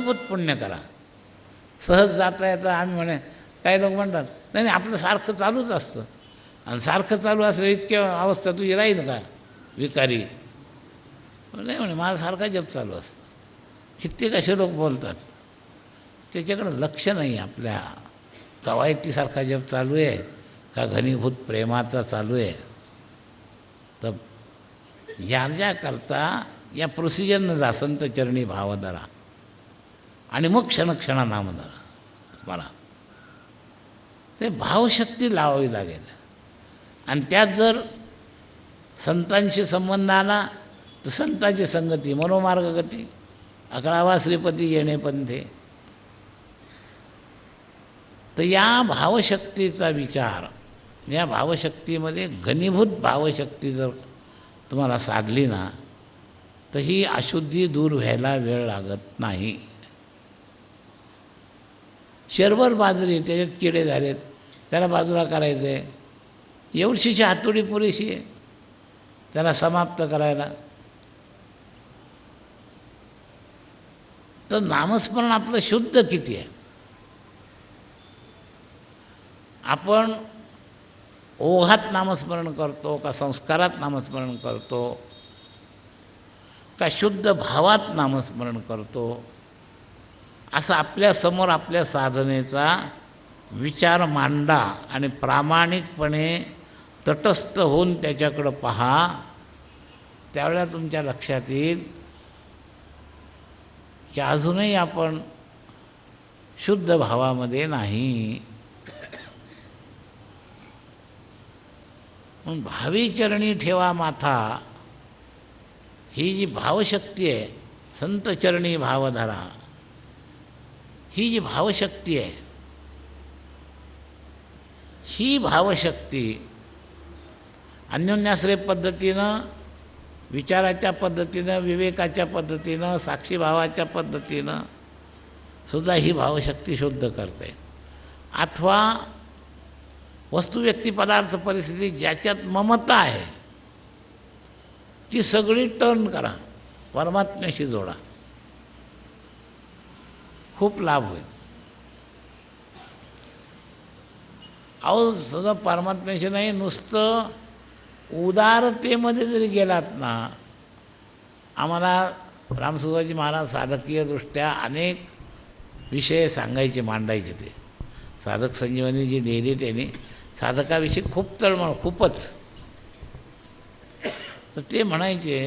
घनीभूत पुण्य करा. सहज जाता येतं आम्ही म्हणे, काही लोक म्हणतात नाही नाही आपलं सारखं चालूच असतं. आणि सारखं चालू असलं इतक्या अवस्था तुझी राहील का विकारी? नाही म्हणे माझा सारखा जप चालू असतं. कित्येक असे लोक बोलतात. त्याच्याकडं लक्ष नाही आपल्या. कवायतीसारखा जप चालू आहे का घनीभूत प्रेमाचा चालू आहे? तर याच्याकरता या प्रोसिजरनं जा. संत चरणी भाव धरा आणि मग क्षणक्षणा नाम धरा. मला ते भावशक्ती लावावी लागेल. आणि त्यात जर संतांशी संबंध आला तर संतांची संगती मनोमार्गगती. 11वा श्रीपती येणे पंथे. तर या भावशक्तीचा विचार, या भावशक्तीमध्ये घनीभूत भावशक्ती जर तुम्हाला साधली ना तर ही अशुद्धी दूर व्हायला वेळ लागत नाही. शरभर बाजरी त्याच्यात किडे झालेत, त्याला बाजूला करायचं आहे, एवढीशी हातोडी पुरेशी आहे त्याला समाप्त करायला. तर नामस्मरण आपलं शुद्ध किती आहे? आपण ओघात नामस्मरण करतो का संस्कारात नामस्मरण करतो का शुद्ध भावात नामस्मरण करतो? असं आपल्यासमोर आपल्या साधनेचा विचार मांडा आणि प्रामाणिकपणे तटस्थ होऊन त्याच्याकडं पहा. त्यावेळेला तुमच्या लक्षात येईल की अजूनही आपण शुद्ध भावामध्ये नाही. म्हणून भावी चरणी ठेवा माथा. ही जी भावशक्ती आहे, संत चरणी भाव धरा, ही जी भावशक्ती आहे, ही भावशक्ती अन्योन्याश्रय पद्धतीनं, विचाराच्या पद्धतीनं, विवेकाच्या पद्धतीनं, साक्षीभावाच्या पद्धतीनं सुद्धा ही भावशक्ती शुद्ध करते. अथवा वस्तू व्यक्ती पदार्थ परिस्थिती ज्याच्यात ममता आहे ती सगळी टर्न करा, परमात्म्याशी जोडा, खूप लाभ होईल. अहो सगळं परमात्म्याशी नाही, नुसतं उदारतेमध्ये जरी गेलात ना. आम्हाला रामसुधाजी महाराज साधकीयदृष्ट्या अनेक विषय सांगायचे, मांडायचे. ते साधक संजीवनी जी लिहिली त्यांनी साधकाविषयी खूप तळमळ, खूपच. तर ते म्हणायचे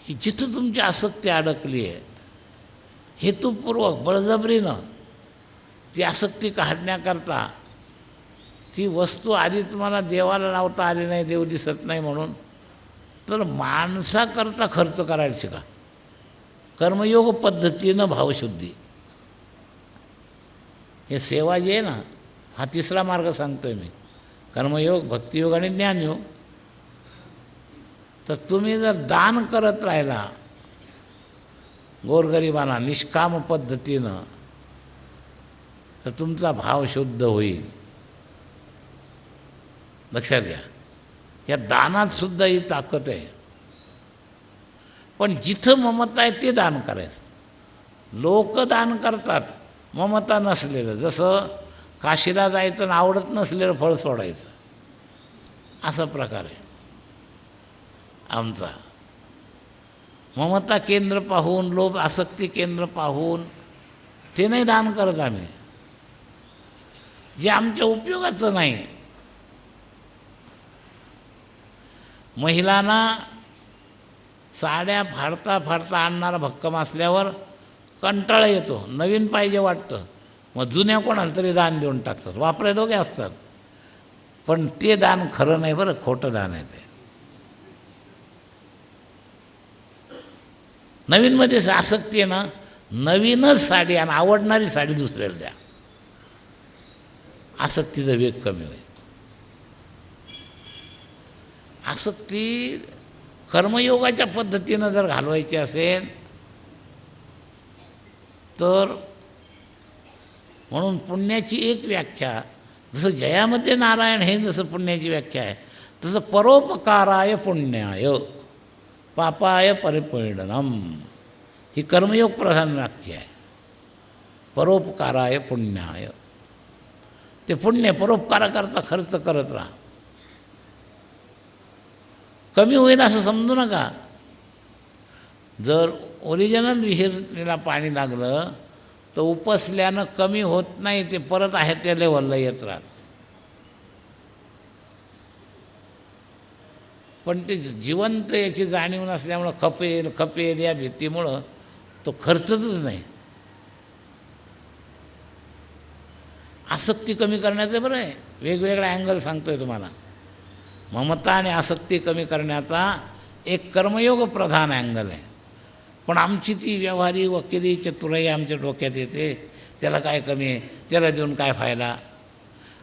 की जिथं तुमची आसक्ती अडकली आहे, हेतुपूर्वक बळजबरीनं ती आसक्ती काढण्याकरता ती वस्तू आधी तुम्हाला देवाला लावता आली नाही, देव दिसत नाही म्हणून, तर माणसाकरता खर्च करायला शिका. कर्मयोग पद्धतीनं भावशुद्धी. हे सेवा जी आहे ना, हा तिसरा मार्ग सांगतोय मी. कर्मयोग, भक्तियोग आणि ज्ञानयोग. तर तुम्ही जर दान करत राहिला गोरगरिबांना निष्काम पद्धतीनं तर तुमचा भाव शुद्ध होईल. लक्षात घ्या, या दानात सुद्धा ही ताकद आहे. पण जिथं ममता आहे ते दान करायचं. लोक दान करतात ममता नसलेलं, जसं काशीला जायचं आणि आवडत नसलेलं फळ सोडायचं, असा प्रकार आहे आमचा. ममता केंद्र पाहून, लोभ आसक्ती केंद्र पाहून ते नाही दान करत आम्ही, जे आमच्या उपयोगाचं नाही. महिलांना साड्या फाडता फाडता आणणारा भक्कम असल्यावर कंटाळा येतो, नवीन पाहिजे वाटतं, मग जुन्या कोणाला तरी दान देऊन टाकतात. वापरे दोघे असतात, पण ते दान खरं नाही बरं, खोटं दान आहे ते. नवीनमध्ये आसक्ती आहे ना, नवीनच साडी आणि आवडणारी साडी दुसऱ्याला द्या, आसक्तीचा वेग कमी होईल. आसक्ती कर्मयोगाच्या पद्धतीनं जर घालवायची असेल तर, म्हणून पुण्याची एक व्याख्या, जसं जयामध्ये नारायण हे जसं पुण्याची व्याख्या आहे, तसं परोपकाराय पुण्याय पापाय परिपीडनम, ही कर्मयोग प्रधान वाक्य आहे. परोपकाराय पुण्याय, ते पुण्य परोपकाराकरता खर्च करत राहा. कमी होईल असं समजू नका. जर ओरिजिनल विहिरीला पाणी लागलं तर उपसल्यानं कमी होत नाही, ते परत आहे त्या लेवलला येत राहत. पण ते जिवंत याची जाणीव नसल्यामुळं खपेल खपेल या भीतीमुळं तो खर्चतच नाही. आसक्ती कमी करण्याचं बरं आहे, वेगवेगळा अँगल सांगतो आहे तुम्हाला. ममता आणि आसक्ती कमी करण्याचा एक कर्मयोग प्रधान अँगल आहे. पण आमची ती व्यवहारी वकिली चतुराई आमच्या डोक्यात येते, त्याला काय कमी आहे, त्याला देऊन काय फायदा.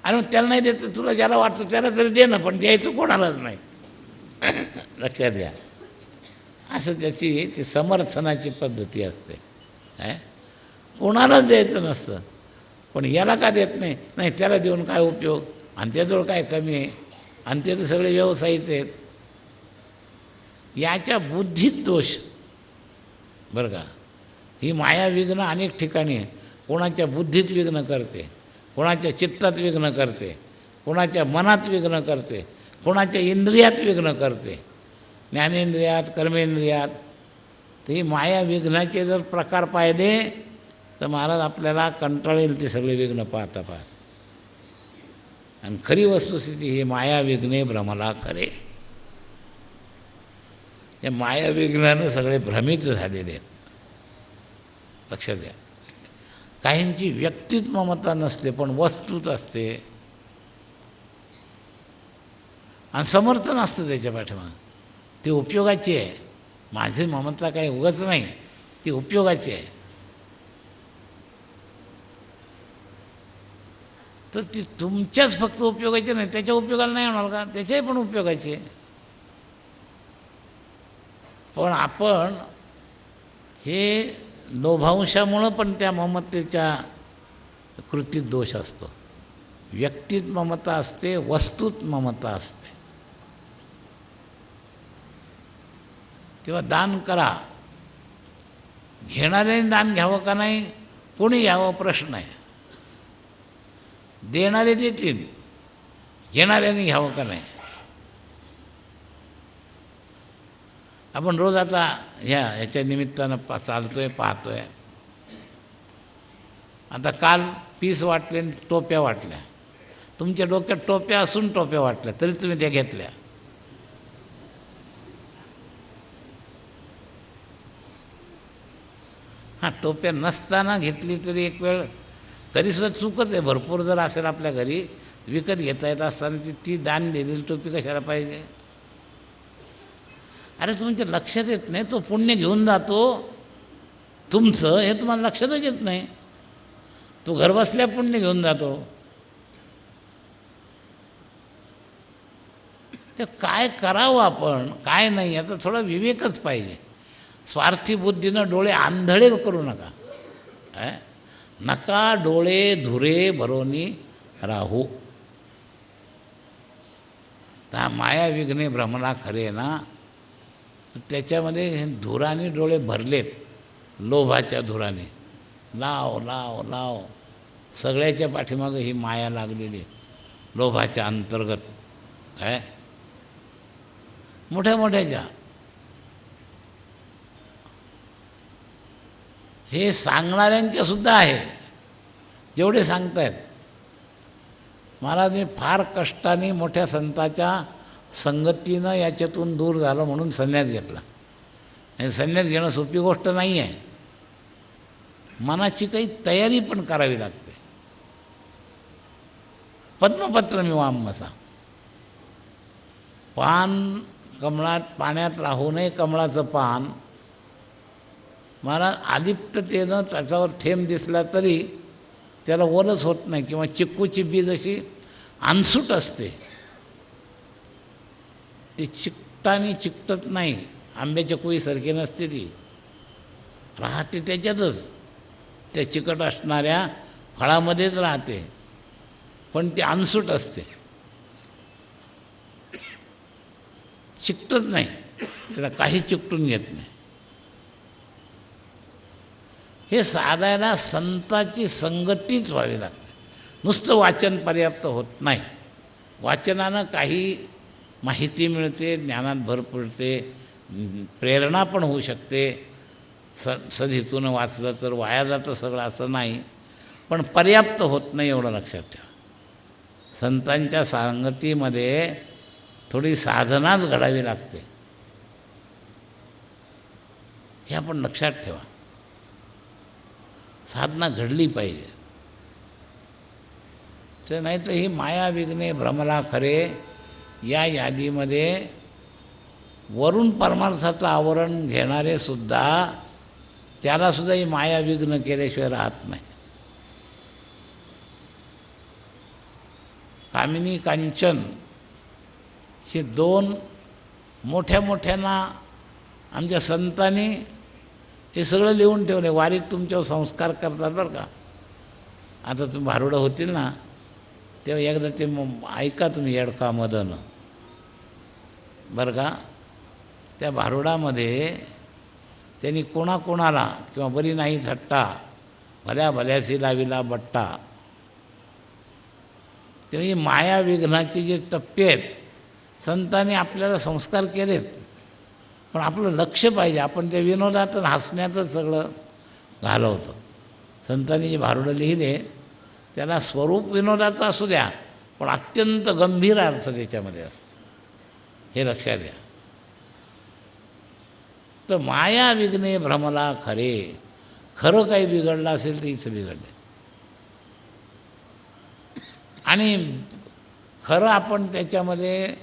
आणि मग त्याला नाही देतं, तुला ज्याला वाटतं त्याला तरी दे ना, पण द्यायचं कोणालाच नाही. लक्षात घ्या, असं त्याची ती समर्थनाची पद्धती असते. कोणालाच द्यायचं नसतं, पण याला का देत नाही, नाही त्याला देऊन काय उपयोग, आणि त्याजवळ काय कमी आहे, आणि ते तर सगळे व्यवसायीच आहेत. याच्या बुद्धीत दोष बरं का. ही माया विघ्न अनेक ठिकाणी आहे. कोणाच्या बुद्धीत विघ्न करते, कोणाच्या चित्तात विघ्न करते, कोणाच्या मनात विघ्न करते, कोणाच्या इंद्रियात विघ्न करते, ज्ञानेंद्रियात कर्मेंद्रियात. तर ही माया विघ्नाचे जर प्रकार पाहिले तर महाराज आपल्याला कंटाळेल ते सगळे विघ्न पाहता पाहता. आणि खरी वस्तुस्थिती ही माया विघ्ने भ्रमला खरे. या माया विघ्नानं सगळे भ्रमित झालेले आहेत. लक्षात घ्या, काहींची व्यक्तीत ममता नसते पण वस्तूत असते, आणि समर्थन असतं त्याच्या पाठीमागं. ती उपयोगाची आहे. माझी ममता काही उगाच नाही, ती उपयोगाची आहे. तर ती तुमच्याच फक्त उपयोगाची नाही, त्याच्या उपयोगाला नाही होणार का, त्याच्याही पण उपयोगाची आहे. पण आपण हे लोभांशामुळं पण त्या ममतेच्या कृतीत दोष असतो. व्यक्तीत ममता असते, वस्तूत ममता असते. तेव्हा दान करा. घेणाऱ्याने दान घ्यावं का नाही, कोणी घ्यावं प्रश्न आहे. देणारे देतील, घेणाऱ्याने घ्यावं का नाही. आपण रोज आता ह्याच्या निमित्तानं चालतोय पाहतोय. आता काल पीस वाटले आणि टोप्या वाटल्या. तुमच्या डोक्यात टोप्या असून टोप्या वाटल्या तरी तुम्ही त्या घेतल्या. हां, टोप्या नसताना घेतली तरी एक वेळ तरीसुद्धा चूकच आहे. भरपूर जर असेल आपल्या घरी, विकत घेता येत असताना ती दान दिलेली टोपी कशाला पाहिजे. अरे तुमच्या लक्षात येत नाही, तो पुण्य घेऊन जातो तुमचं, हे तुम्हाला लक्षातच येत नाही. तो घरबसल्या पुण्य घेऊन जातो. ते काय करावं आपण काय नाही याचा थोडा विवेकच पाहिजे. स्वार्थी बुद्धीनं डोळे आंधळे करू नका. नका डोळे धुरे भरोनी राहू. तर माया विघ्ने भ्रमला खरे ना, त्याच्यामध्ये धुराने डोळे भरलेत, लोभाच्या धुराने. लाव लाव लाव, सगळ्याच्या पाठीमागं ही माया लागलेली, लोभाच्या अंतर्गत आहे. मोठ्या मोठ्याच्या हे सांगणाऱ्यांच्यासुद्धा आहे, जेवढे सांगतायत. महाराज मी फार कष्टाने मोठ्या संताच्या संगतीनं याच्यातून दूर झालं म्हणून संन्यास घेतला. आणि संन्यास घेणं सोपी गोष्ट नाही आहे. मनाची काही तयारी पण करावी लागते. पद्मपत्र मीमांसा, पान कमळात पाण्यात राहू नये कमळाचं पान. महाराज आलिप्ततेनं त्याच्यावर थेंब दिसला तरी त्याला ओलच होत नाही. किंवा चिक्कूची बीज अशी अनसूट असते, ती चिकटाने चिकटत नाही, आंब्याच्या कोळीसारखी नसते, ती राहते त्याच्यातच, त्या चिकट असणाऱ्या फळामध्येच राहते, पण ती अनसूट असते, चिकटत नाही, त्याला काही चिकटून घेत नाही. हे साधायला संताची संगतीच व्हावी लागते. नुसतं वाचन पर्याप्त होत नाही. वाचनानं काही माहिती मिळते, ज्ञानात भर पडते, प्रेरणा पण होऊ शकते. सधीतून वाचलं तर वाया जातं सगळं असं नाही, पण पर्याप्त होत नाही एवढं लक्षात ठेवा. संतांच्या संगतीमध्ये थोडी साधनाच घडावी लागते, हे आपण लक्षात ठेवा. साधना घडली पाहिजे. तर नाही तर ही माया विघ्ने भ्रमला खरे या यादीमध्ये वरून परमार्थाचं आवरण घेणारे सुद्धा, त्यालासुद्धा ही माया विघ्न केल्याशिवाय राहत नाही. कामिनी कांचन हे दोन मोठ्या मोठ्यांना आमच्या संतांनी हे सगळं लिहून ठेवले. वारीत तुमच्यावर संस्कार करतात बरं का. आता तुम्ही भारुडं होतील ना, तेव्हा एकदा ते ऐका तुम्ही येडका मदन बरं का. त्या भारुडामध्ये त्यांनी कोणाकोणाला किंवा बरी नाही थट्टा भल्या भल्याशी लाविला बट्टा, तेव्हा ही माया विघ्नाचे जे टप्पे आहेत, संतांनी आपल्याला संस्कार केलेत, पण आपलं लक्ष पाहिजे. आपण त्या विनोदात हसण्यातच सगळं घालवतो. संतांनी जे भारुडं लिहिले त्याला स्वरूप विनोदाचं असू द्या, पण अत्यंत गंभीर अर्थ त्याच्यामध्ये असतो, हे लक्षात घ्या. तर माया विघ्ने भ्रमला खरे, खरं काही बिघडलं असेल तर इथं बिघडले. आणि खरं आपण त्याच्यामध्ये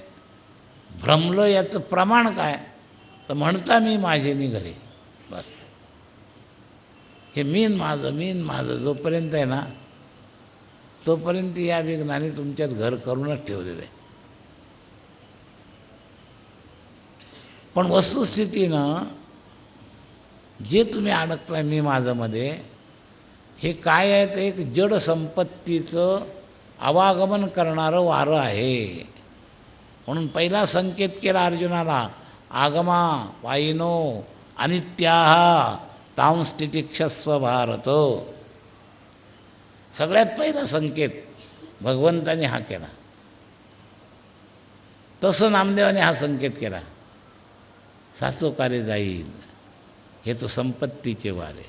भ्रमलं याचं प्रमाण काय, तर म्हणता मी माझे घरी, बस. हे मीन माझं जोपर्यंत आहे ना, तोपर्यंत या विघ्नाने तुमच्यात घर करूनच ठेवलेलं आहे. पण वस्तुस्थितीनं जे तुम्ही अडकताय मी माझंमध्ये, हे काय आहे, तर एक जड संपत्तीचं आवागमन करणारं वारं आहे. म्हणून पहिला संकेत केला अर्जुनाला, आगमा वायिनो अनित्याहा तांस्तितिक्षस्व भारत. सगळ्यात पहिला संकेत भगवंताने हा केला. तसं नामदेवाने हा संकेत केला, साचोकारे जाईल, हे तो संपत्तीचे वारे.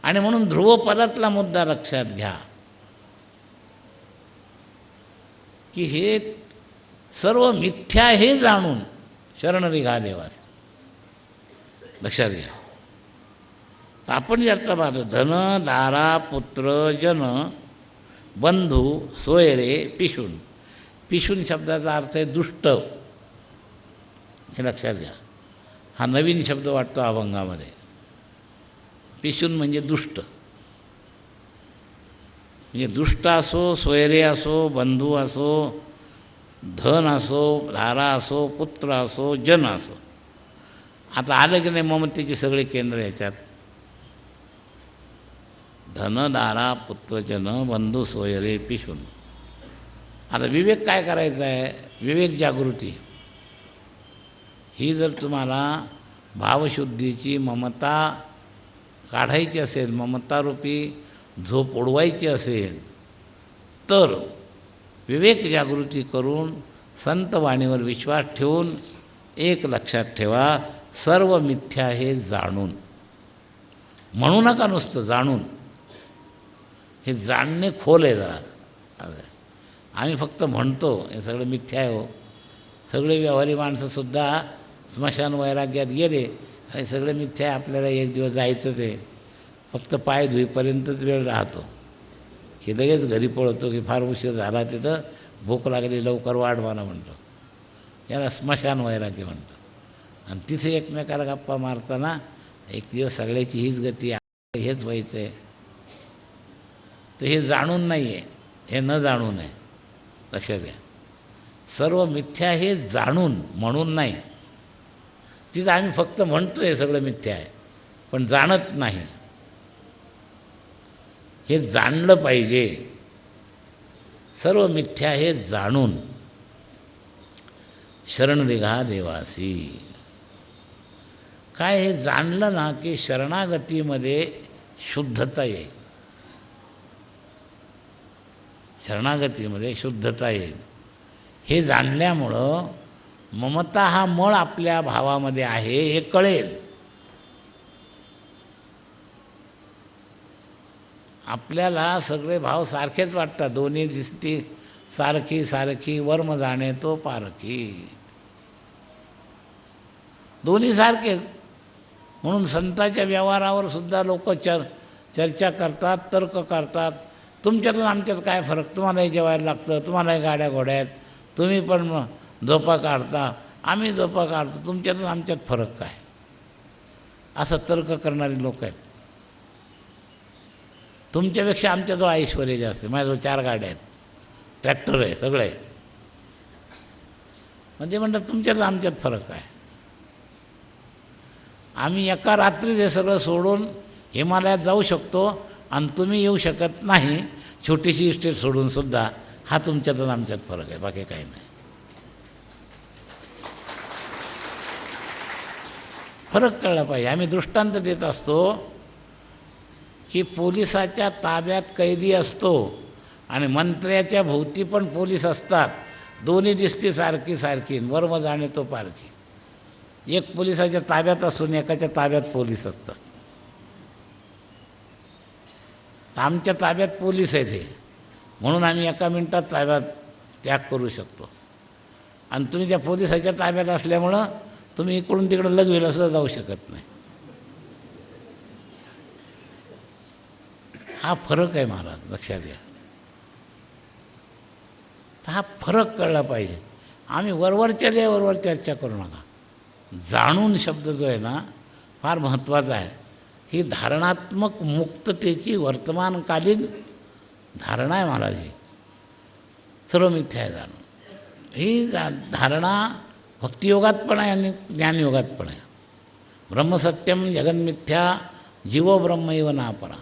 आणि म्हणून ध्रुवपदातला मुद्दा लक्षात घ्या की हे सर्व मिथ्या हे जाणून शरण निघा देवास. लक्षात घ्या. आपण जे आता पाहतो, धन दारा पुत्र जन बंधू सोयरे पिशून. पिशून शब्दाचा अर्थ आहे दुष्ट, हे लक्षात घ्या. हा नवीन शब्द वाटतो अभंगामध्ये. पिशून म्हणजे दुष्ट. म्हणजे दुष्ट असो, सोयरे असो, बंधू असो, धन असो, धारा असो, पुत्र असो, जन असो. आता आलं की नाही ममतेचे सगळे केंद्र याच्यात. धन दारा पुत्र जन बंधू सोयरे पिशून. आता विवेक काय करायचा आहे, विवेक जागृती ही जर तुम्हाला भावशुद्धीची ममता काढायची असेल, ममतारूपी झोप उडवायची असेल, तर विवेक जागृती करून संतवाणीवर विश्वास ठेवून एक लक्षात ठेवा, सर्व मिथ्या हे जाणून. म्हणू नका नुसतं, जाणून. हे जाणणे खोल आहे जरा. आम्ही फक्त म्हणतो हे सगळं मिथ्या आहे. हो, सगळे व्यवहारी माणसंसुद्धा स्मशान वैराग्यात गेले, हे सगळं मिथ्या आहे, आपल्याला एक दिवस जायचंच आहे, फक्त पाय धुईपर्यंतच वेळ राहतो, की लगेच घरी पळतो, की फार उशीर झाला, तिथं भूक लागली, लवकर वाढवाना म्हणतो. याला स्मशान वैराग्य म्हणतो. आणि तिथे एकमेकाला गप्पा मारताना एक दिवस सगळ्याची हीच गती आहे, हेच व्हायचं आहे. तर हे जाणून नाही आहे, हे न जाणून आहे. लक्षात घ्या. सर्व मिथ्या हे जाणून, म्हणून नाही. तिथं आम्ही फक्त म्हणतो हे सगळं मिथ्या आहे, पण जाणत नाही. हे जाणलं पाहिजे. सर्व मिथ्या हे जाणून शरण निघा देवासी. काय हे जाणलं ना की शरणागतीमध्ये शुद्धता येईल, शरणागतीमध्ये शुद्धता येईल. हे जाणल्यामुळं ममता हा मळ आपल्या भावामध्ये आहे हे कळेल. आपल्याला सगळे भाव सारखेच वाटतात, दोन्ही दिसती सारखी सारखी वर्म जाणे तो पारखी, दोन्ही सारखेच. म्हणून संतांच्या व्यवहारावर सुद्धा लोक चर्चा करतात, तर्क करतात. तुमच्यातून आमच्यात काय फरक, तुम्हालाही जेवायला लागतं, तुम्हालाही गाड्या घोड्या आहेत, तुम्ही पण झोपा काढता, आम्ही झोपा काढतो, तुमच्यातून आमच्यात फरक काय, असं तर्क करणारी लोक आहेत. तुमच्यापेक्षा आमच्याजवळ ऐश्वर्य जास्त आहे, माझ्याजवळ 4 गाड्या आहेत, ट्रॅक्टर आहे, सगळं आहे. म्हणजे म्हणतात तुमच्यात आमच्यात फरक आहे. आम्ही एका रात्रीत हे सगळं सोडून हिमालयात जाऊ शकतो आणि तुम्ही येऊ शकत नाही, छोटीशी इस्टेट सोडूनसुद्धा. हा तुमच्यात आणि आमच्यात फरक आहे, बाकी काही नाही. फरक कळला पाहिजे. आम्ही दृष्टांत देत असतो की पोलिसाच्या ताब्यात कैदी असतो आणि मंत्र्याच्या भोवती पण पोलीस असतात, दोन्ही दिसती सारखी सारखी, वर्म जाणे तो पारखी. एक पोलिसाच्या ताब्यात असून एकाच्या ताब्यात पोलीस असतात. आमच्या ताब्यात पोलीस आहेत हे, म्हणून आम्ही एका मिनिटात ताब्यात त्याग करू शकतो. आणि तुम्ही त्या पोलिसाच्या ताब्यात असल्यामुळं तुम्ही इकडून तिकडं लगवेला सुद्धा जाऊ शकत नाही. हा फरक आहे महाराज, लक्षात घ्या. हा फरक कळला पाहिजे. आम्ही वरवरच्या लेवलवर चर्चा करू नका. जाणून शब्द जो आहे ना फार महत्त्वाचा आहे. ही धारणात्मक मुक्ततेची वर्तमानकालीन धारणा आहे महाराज. ही सर्व मिथ्या आहे जाणून. ही धारणा भक्तियोगात पण आहे आणि ज्ञानयोगात पण आहे. ब्रह्मसत्यम जगन्मिथ्या जीवो ब्रह्मैव नापरा.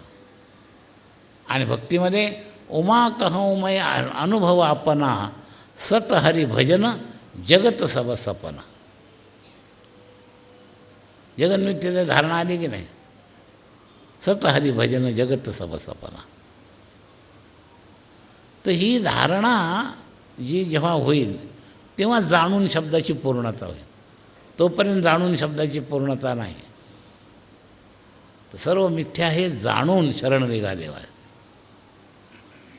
आणि भक्तीमध्ये उमा कहमय अनुभव आपना सत हरी भजन जगत सब सपना. जगन्मिथ्येची धारणा आली की नाही, सत हरी भजन जगत सब सपना. तर ही धारणा जी जेव्हा होईल तेव्हा जाणून शब्दाची पूर्णता होईल. तोपर्यंत जाणून शब्दाची पूर्णता नाही. तर सर्व मिथ्या हे जाणून शरण निघालेवा आहे.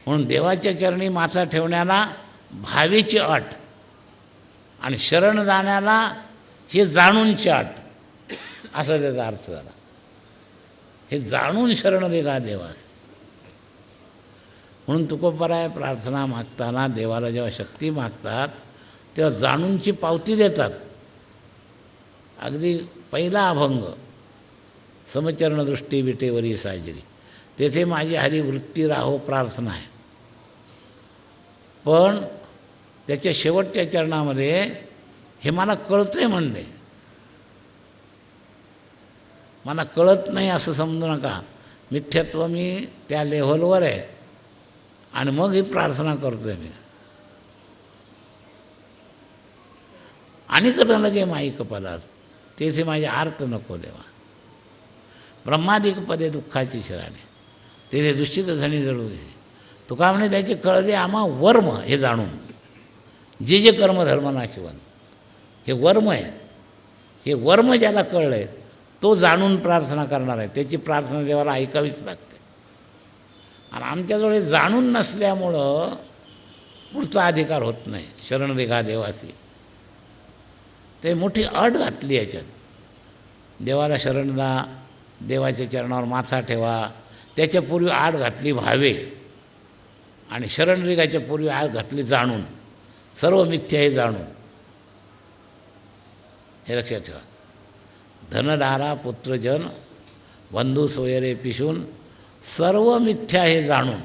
म्हणून देवाच्या चरणी माथा ठेवण्याला भावेची अट आणि शरण जाण्याला हे जाणूनची अट, असा त्याचा अर्थ झाला. हे जाणून शरण निघा देवा. म्हणून तुकोबराय प्रार्थना मागताना देवाला जेव्हा शक्ती मागतात तेव्हा जाणूनची पावती देतात. अगदी पहिला अभंग समचरणदृष्टी विटेवरी साजरी, तेथे माझी हरिवृत्ती राहो प्रार्थना आहे. पण त्याच्या शेवटच्या चरणामध्ये हे मला कळतंय म्हणले. मला कळत नाही असं समजू नका. मिथ्यत्व मी त्या लेव्हलवर आहे आणि मग ही प्रार्थना करतोय मी. आणि करणं लगे माई कपालात तेथे माझे आर्त नको देवा. ब्रह्मादिक पदे दुःखाची शराणे तेथे दुष्टित झणी जळू दे. तुका म्हणे त्याचे कळले आम्हा वर्म. हे जाणून जे जे कर्मधर्मनाशिवन हे वर्म आहे. हे वर्म ज्याला कळलं आहे तो जाणून प्रार्थना करणार आहे. त्याची प्रार्थना देवाला ऐकावीच लागते. आणि आमच्याजवळ हे जाणून नसल्यामुळं पुढचा अधिकार होत नाही. शरण रेखा देवासी ते मोठी अट घातली याच्यात. देवाला शरण जा, देवाच्या चरणावर माथा ठेवा. त्याच्यापूर्वी आड घातली भावे आणि शरण रेखाच्या पूर्वी आड घातली जाणून. सर्व मिथ्या हे जाणून. हे लक्षात ठेवा. धनधारा पुत्रजन बंधू सोयरे पिशून सर्व मिथ्या हे जाणून.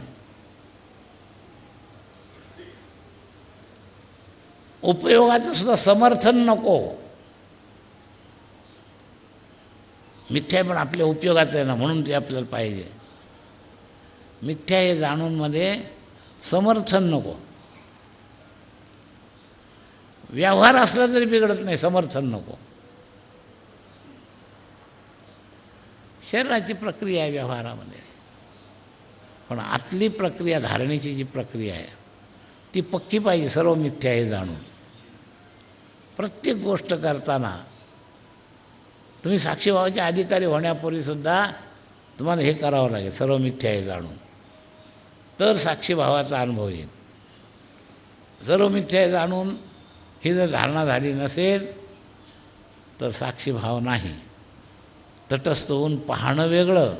उपयोगाचं सुद्धा समर्थन नको. मिथ्या पण आपल्या उपयोगाचं आहे ना, म्हणून ते आपल्याला पाहिजे. मिथ्या हे जाणून मध्ये समर्थन नको. व्यवहार असला तरी बिघडत नाही, समर्थन नको. शरीराची प्रक्रिया आहे व्यवहारामध्ये. पण आतली प्रक्रिया, धारणेची जी प्रक्रिया आहे ती पक्की पाहिजे, सर्व मिथ्या हे जाणून. प्रत्येक गोष्ट करताना तुम्ही साक्षीभावाचे अधिकारी होण्यापूर्वीसुद्धा तुम्हाला हे करावं लागेल, सर्व मिथ्या हे जाणून, तर साक्षीभावाचा अनुभव येईल. सर्व मिथ्या हे जाणून ही जर धारणा झाली नसेल तर साक्षीभाव नाही. तटस्थ होऊन पाहणं वेगळं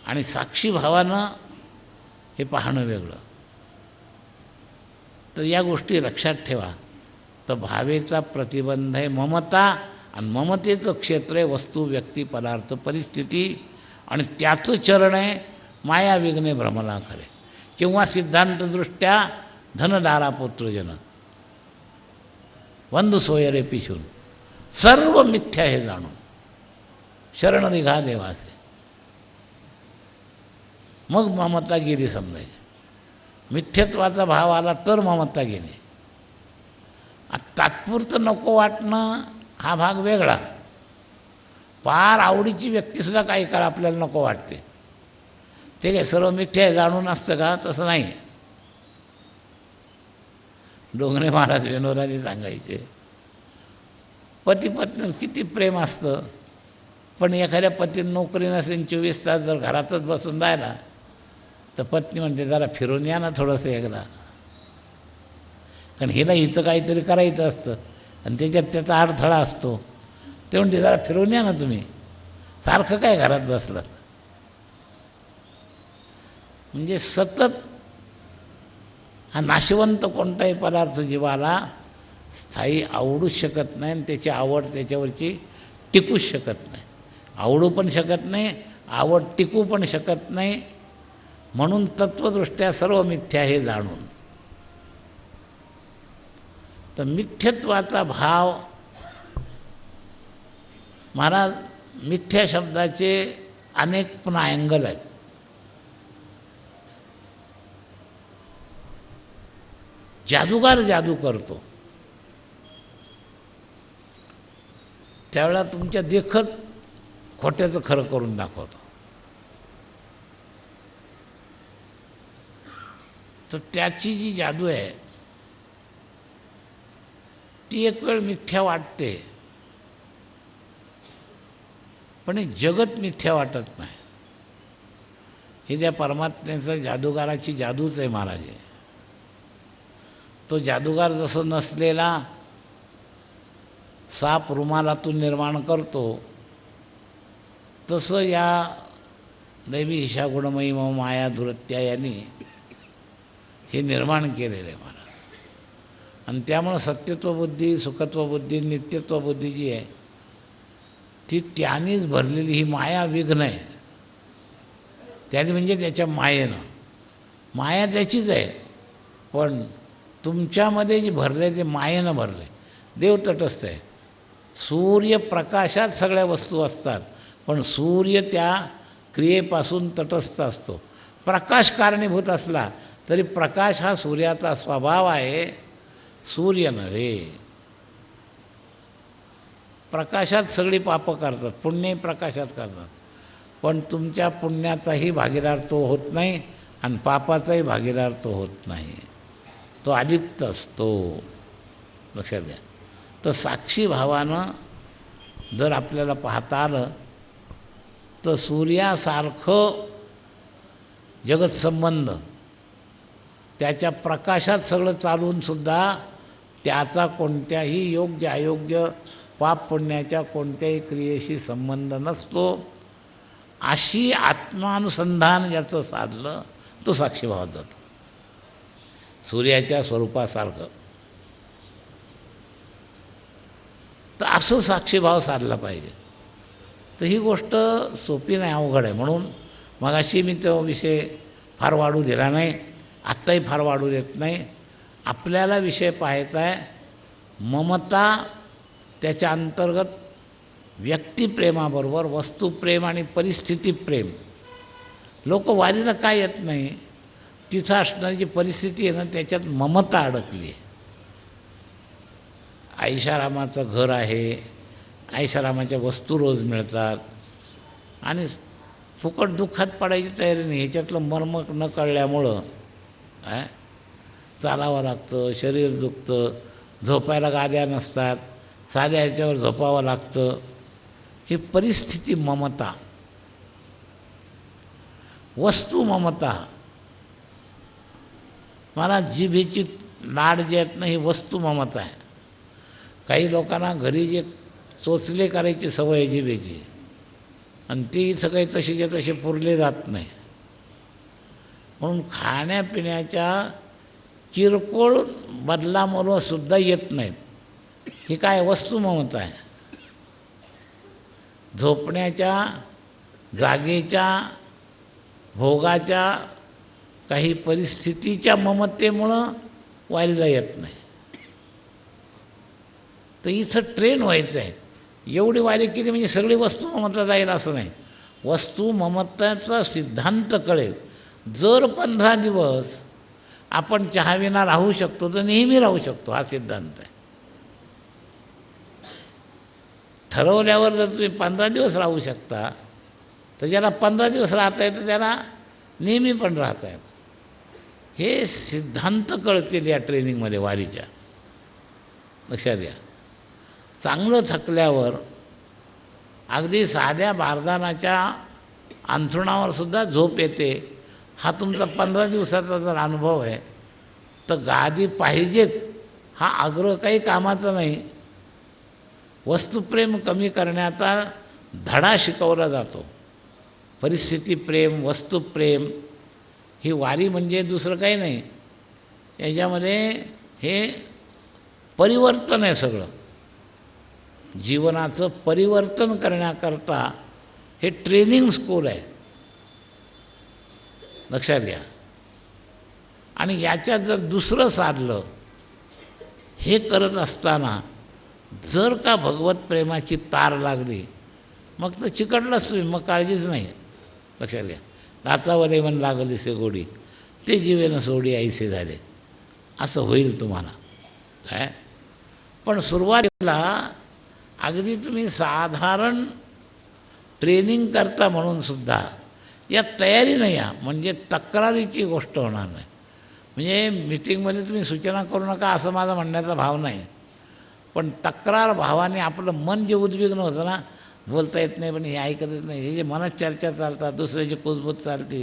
आणि साक्षीभावानं हे पाहणं वेगळं. तर या गोष्टी लक्षात ठेवा. तर भावेचा प्रतिबंध आहे ममता, आणि ममतेचं क्षेत्र आहे वस्तू, व्यक्ती, पदार्थ, परिस्थिती, आणि त्याचं चरण आहे माया विघ्ने भ्रमला खरे, किंवा सिद्धांतदृष्ट्या धनदारा पुत्रजन वंदू सोयरे पिशून, सर्व मिथ्या हे जाणून शरण निघा देवाचे. मग ममता गेली समजायची. मिथ्यत्वाचा भाव आला तर ममता गेली. तात्पुरतं नको वाटणं हा भाग वेगळा. फार आवडीची व्यक्तीसुद्धा काही काळ आपल्याला नको वाटते. ते काय सर्व मिथ्या जाणून असतं का? तसं नाही. डोंगरे महाराज विनोदाने सांगायचे, पती पत्नी किती प्रेम असतं, पण एखाद्या पतीने नोकरी नसेल 24 तास जर घरातच बसून राहिला तर पत्नी म्हणते जरा फिरून या ना थोडंसं एकदा. कारण हिला हिचं काहीतरी करायचं असतं आणि त्याच्यात त्याचा अडथळा असतो. ते म्हणते जरा फिरून या ना तुम्ही, सारखं काय घरात बसलात. म्हणजे सतत हा नाशवंत कोणताही पदार्थ जीवाला स्थायी आवडूच शकत नाही आणि त्याची आवड त्याच्यावरची टिकूच शकत नाही. आवडू पण शकत नाही, आवड टिकू पण शकत नाही. म्हणून तत्वदृष्ट्या सर्व मिथ्या हे जाणून. तर मिथ्यत्वाचा भाव, महाराज मिथ्या शब्दाचे अनेक पुन्हा अँगल आहेत. जादूगार जादू करतो त्यावेळेला तुमच्या देखत खोट्याचं खरं करून दाखवतो. तर त्याची जी जादू आहे ती एक वेळ मिथ्या वाटते, पण हे जगत मिथ्या वाटत नाही. हे त्या परमात्म्याचं जादूगाराची जादूच आहे महाराज. तो जादूगार जसं नसलेला साप रुमालातून निर्माण करतो तसं या दैवी ईशा गुणमयी मम माया दुरत्या यांनी हे निर्माण केलेलं आहे महाराज. आणि त्यामुळं सत्यत्वबुद्धी, सुखत्वबुद्धी, नित्यत्वबुद्धी जी आहे ती त्यानेच भरलेली ही माया विघ्न आहे. त्याने म्हणजे त्याच्या मायेनं. माया त्याचीच आहे, पण तुमच्यामध्ये जे भरले ते मायेनं भरले. देव तटस्थ आहे. सूर्यप्रकाशात सगळ्या वस्तू असतात, पण सूर्य त्या क्रियेपासून तटस्थ असतो. प्रकाश कारणीभूत असला तरी प्रकाश हा सूर्याचा स्वभाव आहे, सूर्य नव्हे. प्रकाशात सगळी पापं करतात, पुण्यही प्रकाशात करतात, पण तुमच्या पुण्याचाही भागीदार तो होत नाही आणि पापाचाही भागीदार तो होत नाही. तो अलिप्त असतो. लक्षात घ्या. तर साक्षी भावानं जर आपल्याला पाहता आलं तर सूर्यासारखं जगत संबंध, त्याच्या प्रकाशात सगळं चालूनसुद्धा त्याचा कोणत्याही योग्य अयोग्य पाप पुण्याच्या कोणत्याही क्रियेशी संबंध नसतो. अशी आत्मानुसंधान ज्याचं साधलं तो साक्षीभावात जातो, सूर्याच्या स्वरूपासारखं. तर असं साक्षीभाव साधला पाहिजे. तर ही गोष्ट सोपी नाही, अवघड आहे. म्हणून मगाशी मी तो विषय फार वाढू दिला नाही, आत्ताही फार वाढू देत नाही. आपल्याला विषय पाहायचा आहे ममता, त्याच्या अंतर्गत व्यक्तिप्रेमाबरोबर वस्तुप्रेम आणि परिस्थितीप्रेम. लोक वारीला काय येत नाही, तिथं असणारी जी परिस्थिती आहे ना त्याच्यात ममता अडकली आहे. आईशारामाचं घर आहे, ऐशारामाच्या वस्तू रोज मिळतात आणि फुकट दुःखात पडायची तयारी नाही. ह्याच्यातलं मर्म न कळल्यामुळं चालावं लागतं, शरीर दुखतं, झोपायला गाद्या नसतात, साध्या ह्याच्यावर झोपावं लागतं. ही परिस्थिती ममता, वस्तू ममता. मला जिभेची लाड जे आहेत ना, ही वस्तू ममता आहे. काही लोकांना घरी जे चोचले करायची सवय आहे जिभेची, आणि ती सगळे तशीच्या तसे पुरले जात नाही. म्हणून खाण्यापिण्याच्या किरकोळ बदलामुळं सुद्धा येत नाहीत. ही काय वस्तू ममता आहे. झोपण्याच्या, जागेच्या, भोगाच्या, काही परिस्थितीच्या ममतेमुळं वारीला येत नाही. तर इथं ट्रेन व्हायचं आहे. एवढी वारी केली म्हणजे सगळी वस्तू ममता जाईल असं नाही. वस्तू ममताचा सिद्धांत कळेल. जर 15 दिवस आपण चहाविना राहू शकतो तर नेहमी राहू शकतो, हा सिद्धांत आहे. ठरवल्यावर जर तुम्ही 15 दिवस राहू शकता तर ज्याला 15 दिवस राहता येतं त्याला नेहमी पण राहता येतं. हे सिद्धांत कळतील या ट्रेनिंगमध्ये वारीच्या. लक्षात घ्या. चांगलं थकल्यावर अगदी साध्या बारदानाच्या अंथरुणावर सुद्धा झोप येते. हा तुमचा 15 दिवसाचा जर अनुभव आहे तर गादी पाहिजेच हा आग्रह काही कामाचा नाही. वस्तुप्रेम कमी करण्याचा धडा शिकवला जातो. परिस्थिती प्रेम, वस्तुप्रेम, ही वारी म्हणजे दुसरं काही नाही. याच्यामध्ये हे परिवर्तन आहे सगळं. जीवनाचं परिवर्तन करण्याकरता हे ट्रेनिंग स्कूल आहे. लक्षात घ्या. आणि याच्यात जर दुसरं साधलं, हे करत असताना जर का भगवत प्रेमाची तार लागली मग तर चिकटलाच तुम्ही, मग काळजीच नाही. लक्षात घ्या. नाचावले मन लागली से गोडी, ते जीवेनं सोडी ऐसे झाले, असं होईल तुम्हाला. काय पण सुरुवातीला अगदी तुम्ही साधारण ट्रेनिंग करता म्हणून सुद्धा या तयारी नाही या, म्हणजे तक्रारीची गोष्ट होणार नाही. म्हणजे मिटिंगमध्ये तुम्ही सूचना करू नका असं माझा म्हणण्याचा भाव नाही. पण तक्रार भावाने आपलं मन जे उद्विग्न होतं ना, बोलता येत नाही पण हे ऐकत येत नाही, हे जे मनात चर्चा चालतात, दुसऱ्याची कुजबूज चालते,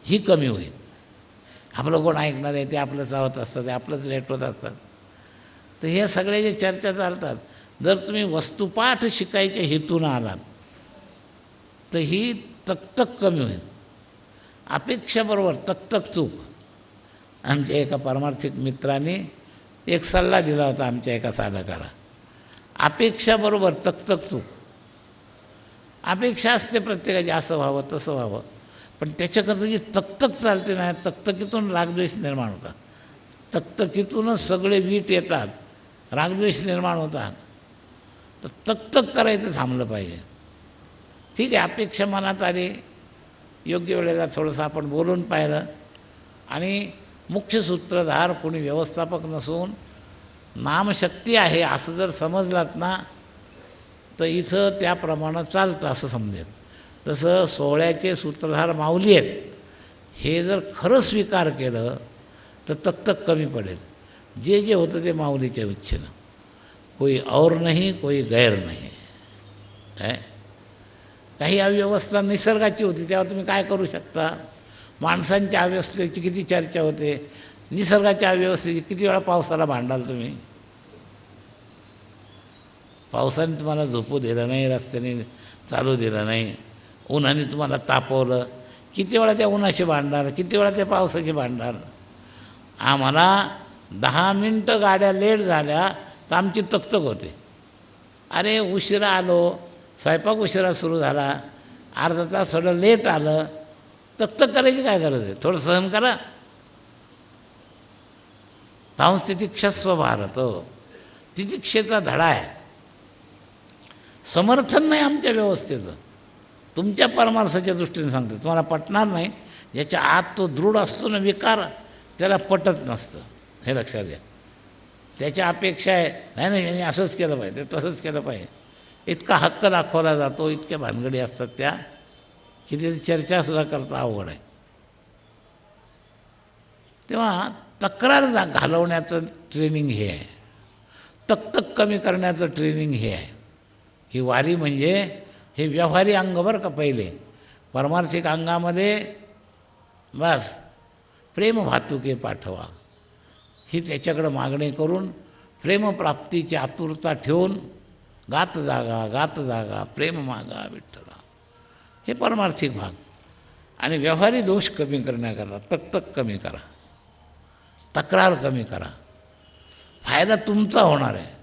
ही कमी होईल. आपलं कोण ऐकणार आहे, ते आपलं चावत असतात, ते आपलंच रेटवत असतात. तर ह्या सगळ्या जे चर्चा चालतात, जर तुम्ही वस्तुपाठ शिकायच्या हेतून आलात तर ही तकतक कमी होईल. अपेक्षाबरोबर तकतक चूक. आमच्या एका पारमार्थिक मित्राने एक सल्ला दिला होता आमच्या एका साधकाला. अपेक्षाबरोबर तकतक चूक. अपेक्षा असते प्रत्येकाची, असं व्हावं तसं व्हावं, पण त्याच्याकरता जी तकतक चालते ना, तकतकीतून रागद्वेष निर्माण होतात. तकतकीतूनच सगळे वीट येतात, रागद्वेष निर्माण होतात. तर तकतक करायचं थांबलं पाहिजे. ठीक आहे, अपेक्षा मनात आली, योग्य वेळेला थोडंसं आपण बोलून पाहिलं, आणि मुख्य सूत्रधार कोणी व्यवस्थापक नसून नामशक्ती आहे असं जर समजलात ना, तर इथं त्याप्रमाणे चालतं असं समजेल. तसं सोहळ्याचे सूत्रधार माऊली आहेत हे जर खरं स्वीकार केलं तर तकतक कमी पडेल. जे जे होतं ते माऊलीच्या इच्छेनं, कोई और नाही, कोई गैर नाही. काही अव्यवस्था निसर्गाची होती तेव्हा तुम्ही काय करू शकता? माणसांच्या अव्यवस्थेची किती चर्चा होते, निसर्गाच्या अव्यवस्थेची किती वेळा पावसाला भांडाल तुम्ही. पावसाने तुम्हाला झोपू दिलं नाही, रस्त्याने चालू दिलं नाही, उन्हाने तुम्हाला तापवलं, किती वेळा त्या उन्हाशी भांडणार, किती वेळा त्या पावसाशी भांडणार. आम्हाला 10 मिनटं गाड्या लेट झाल्या तर आमची तकतक होते. अरे उशिरा आलो, स्वयंपाक उशिरा सुरू झाला, अर्धा तास थोडं लेट आलं, तकतक करायची काय गरज आहे? थोडं सहन करा. तांस्थितिक्षस्व भारत, तितिक्षेचा धडा आहे. समर्थन नाही आमच्या व्यवस्थेचं, तुमच्या परमार्थाच्या दृष्टीने सांगतो. तुम्हाला पटणार नाही, ज्याच्या आत तो दृढ असतो ना विकार, त्याला पटत नसतं, हे लक्षात घ्या. त्याच्या अपेक्षा आहे, नाही नाही यांनी असंच केलं पाहिजे, ते तसंच केलं पाहिजे. इतका हक्क दाखवला जातो, इतक्या भानगडी असतात त्या की त्याची चर्चासुद्धा करता अवघड आहे. तेव्हा तक्रार घालवण्याचं ट्रेनिंग हे आहे, तक कमी करण्याचं ट्रेनिंग हे आहे. ही वारी म्हणजे हे व्यवहारी अंग बरं का. पहिले पारमार्थिक अंगामध्ये बस प्रेमभातुके पाठवा ही त्याच्याकडं मागणी करून प्रेमप्राप्तीची आतुरता ठेवून गात जागा प्रेम मागा विठ्ठला, हे परमार्थिक भाग. आणि व्यवहारी दोष कमी करण्याकरता तक कमी करा, तक्रार कमी करा, फायदा तुमचा होणार आहे.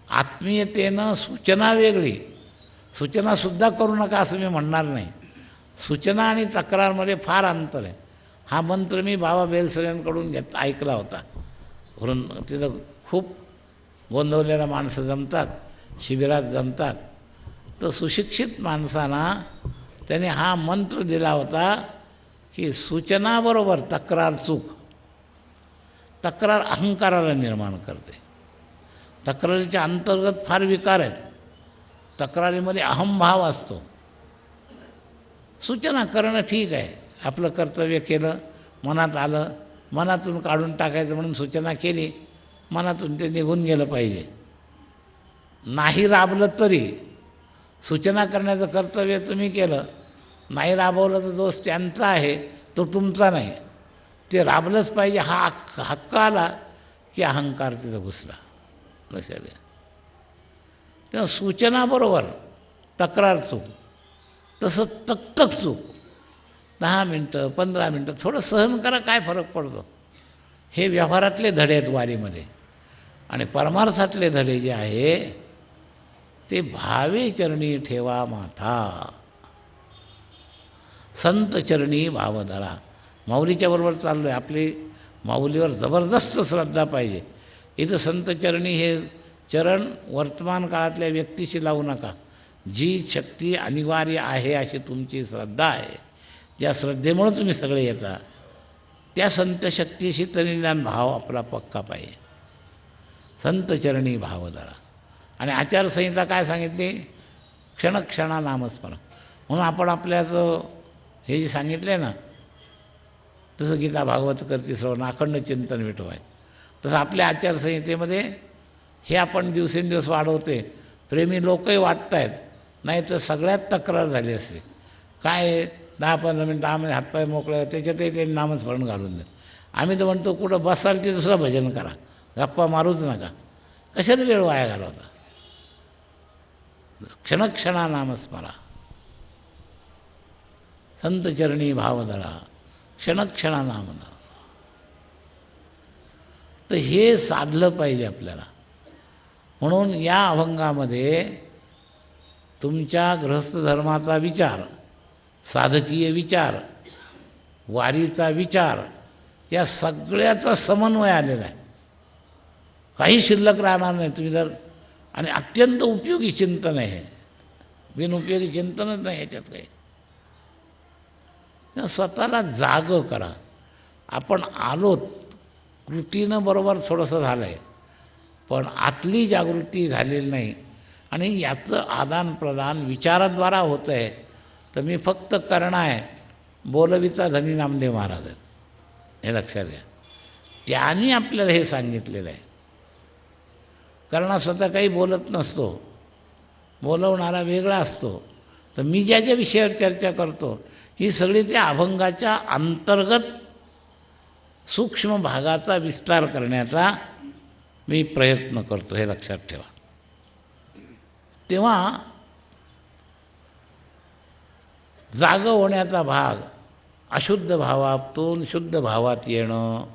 आत्मीयतेनं सूचना वेगळी, सूचनासुद्धा करू नका असं मी म्हणणार नाही. सूचना आणि तक्रारमध्ये फार अंतर आहे. हा मंत्र मी बाबा बेलसऱ्यांकडून ऐकला होता. म्हणून तिथं खूप गोंधवलेल्या माणसं जमतात, शिबिरात जमतात. तर सुशिक्षित माणसांना त्याने हा मंत्र दिला होता की सूचनाबरोबर तक्रार चूक. तक्रार अहंकाराला निर्माण करते. तक्रारीच्या अंतर्गत फार विकार आहेत. तक्रारीमध्ये अहंभाव असतो. सूचना करणं ठीक आहे, आपलं कर्तव्य केलं, मनात आलं, मनातून काढून टाकायचं म्हणून सूचना केली, मनातून ते निघून गेलं पाहिजे. नाही राबलं तरी सूचना करण्याचं कर्तव्य तुम्ही केलं, नाही राबवलं तर दोष त्यांचा आहे, तो तुमचा नाही. ते राबलंच पाहिजे हा हक्क आला की अहंकार तिथं घुसला. लक्षात घ्या. तेव्हा सूचनाबरोबर तक्रार चूक, तसं तक चूक. 10 मिनटं 15 मिनटं थोडं सहन करा, काय फरक पडतो. हे व्यवहारातले धडे आहेत वारीमध्ये. आणि परमार्थातले धडे जे आहे ते भावे चरणी ठेवा माथा, संत चरणी भाव धरा. माऊलीच्या बरोबर चाललो आहे, आपली माऊलीवर जबरदस्त श्रद्धा पाहिजे. इथं संत चरणी हे चरण वर्तमान काळातल्या व्यक्तीशी लावू नका. जी शक्ती अनिवार्य आहे अशी तुमची श्रद्धा आहे, ज्या श्रद्धेमुळं तुम्ही सगळे येता, त्या संत शक्तीशी तरी निदान भाव आपला पक्का पाहिजे. संत चरणी भाव धरा. आणि आचारसंहिता काय सांगितली? क्षणक्षणा नामस्मरण. म्हणून आपण आपल्याचं हे जे सांगितलं आहे ना, तसं गीता भागवत करते श्रवण अखंड चिंतन विठवाय, तसं आपल्या आचारसंहितेमध्ये हे आपण दिवसेंदिवस वाढवते. प्रेमी लोकही वाटत आहेत, नाही तर सगळ्यात तक्रार झाली असते. काय 10-15 मिनटं आम्ही हातपाय मोकळे, त्याच्यातही त्यांनी नामस्मरण घालून दे. आम्ही तर म्हणतो कुठं बसाल तिथं सुद्धा भजन करा, गप्पा मारूच नका. कशाने वेळ वाया घालवता? क्षणक्षणा नामस्मरा, संत चरणी भाव धरा, क्षणक्षणा नाम धरा. तर हे साधलं पाहिजे आपल्याला. म्हणून या अभंगामध्ये तुमच्या गृहस्थ धर्माचा विचार, साधकीय विचार, वारीचा विचार, या सगळ्याचा समन्वय आलेला आहे. काही शिल्लक राहणार नाही. तुम्ही जर, आणि अत्यंत उपयोगी चिंतन आहे, बिनउपयोगी चिंतनच नाही याच्यात काही. स्वतःला जागं करा. आपण आलोत, कृतीनं बरोबर थोडंसं झालं आहे, पण आतली जागृती झालेली नाही. आणि याचं आदानप्रदान विचाराद्वारा होतं आहे. तर मी फक्त करणं आहे, बोलवीचा धनी नामदेव महाराज आहेत, हे लक्षात घ्या. त्यांनी आपल्याला हे सांगितलेलं आहे. करणं स्वतः काही बोलत नसतो, बोलवणारा वेगळा असतो. तर मी ज्या ज्या विषयावर चर्चा करतो ही सगळी त्या अभंगाच्या अंतर्गत सूक्ष्म भागाचा विस्तार करण्याचा मी प्रयत्न करतो, हे लक्षात ठेवा. तेव्हा जागं होण्याचा भाग, अशुद्ध भावातून शुद्ध भावात येणं,